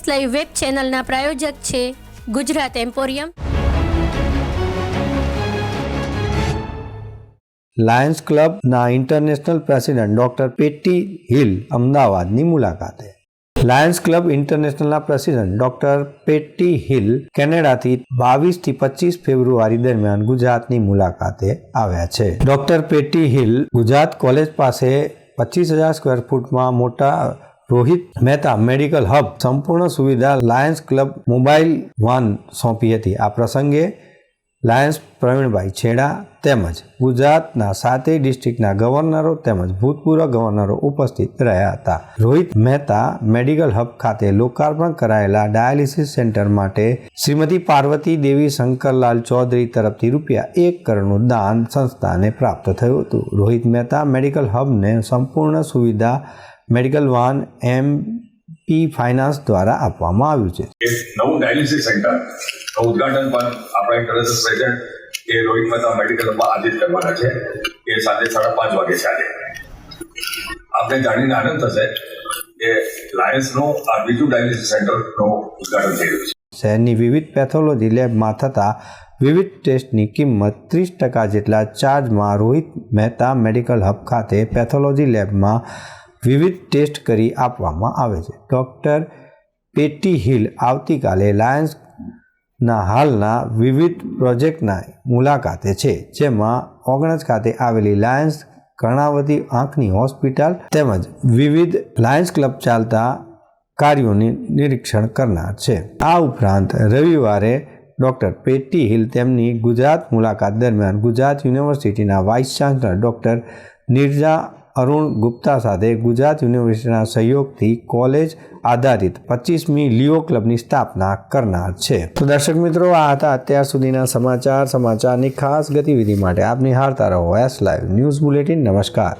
Live web ચેનલના પ્રાયોજક છે ગુજરાત એમ્પોરિયમ. લાયન્સ ક્લબના international president doctor Patty Hill અમદાવાદની મુલાકાતે. લાયન્સ ક્લબ ઇન્ટરનેશનલના પ્રેસિડેન્ટ ડોક્ટર પેટી હિલ કેનેડાથી 22 થી 25 ફેબ્રુઆરી દરમિયાન ગુજરાતની મુલાકાતે આવ્યા છે. Doctor Patty hill Gujarat college પાસે 25,000 સ્ક્વેર ફૂટમાં મોટા રોહિત મહેતા મેડિકલ હબ સંપૂર્ણ સુવિધા લાયન્સ ક્લબ મોબાઈલ વાન સોંપી હતી. આ પ્રસંગે લાયન્સ પ્રવીણભાઈ છેડા તેમજ ગુજરાતના 7 ડિસ્ટ્રિક્ટના ગવર્નરો તેમજ ભૂતપૂર્વ ગવર્નરો ઉપસ્થિત રહ્યા હતા. રોહિત મહેતા મેડિકલ હબ ખાતે લોકાર્પણ કરાયેલા ડાયાલિસિસ સેન્ટર માટે શ્રીમતી પાર્વતી દેવી શંકરલાલ ચૌધરી તરફથી ₹1 કરોડનું દાન સંસ્થાને પ્રાપ્ત થયું હતું. રોહિત મહેતા મેડિકલ હબને સંપૂર્ણ સુવિધા મેડિકલ વાન MP ફાઇનાન્સ દ્વારા આપવામાં આવ્યું છે. એક નવું ડાયાલિસિસ સેન્ટર ઉદ્ઘાટન પણ આપણા ઇન્ટરનેશનલ પ્રેસિડેન્ટ એ રોહિત મહેતા મેડિકલમાં આજે જ કરવાના છે. એ સાંજે 5:30 વાગે છે. આપણે જાણીને આનંદ થશે કે લાયન્સનું આ બીજું ડાયાલિસિસ સેન્ટરનું ઉદ્ઘાટન થઈ રહ્યું છે. શહેરની વિવિધ પેથોલોજી લેબમાં થતા વિવિધ ટેસ્ટની કિંમત 30% જેટલા ચાર્જમાં રોહિત મહેતા મેડિકલ હબ ખાતે પેથોલોજી લેબમાં વિવિધ ટેસ્ટ કરી આપવામાં આવે છે. ડૉક્ટર પેટી હિલ આવતીકાલે લાયન્સના હાલના વિવિધ પ્રોજેક્ટના મુલાકાતે છે, જેમાં ઓગણજ ખાતે આવેલી લાયન્સ કર્ણાવતી આંખની હોસ્પિટલ તેમજ વિવિધ લાયન્સ ક્લબ ચાલતા કાર્યોનું નિરીક્ષણ કરનાર છે. આ ઉપરાંત રવિવારે ડૉક્ટર પેટી હિલ તેમની ગુજરાત મુલાકાત દરમિયાન ગુજરાત યુનિવર્સિટીના vice chancellor doctor Nirja Arun Gupta સાથે ગુજરાત યુનિવર્સિટીના સહયોગથી કોલેજ આધારિત 25મી લિયો ક્લબની સ્થાપના કરનાર છે. તો દર્શક મિત્રો, આ હતા અત્યાર સુધીના સમાચારની ખાસ ગતિવિધિ માટે આપ નિહાળતા રહો એસ લાઈવ ન્યૂઝ બુલેટિન. નમસ્કાર.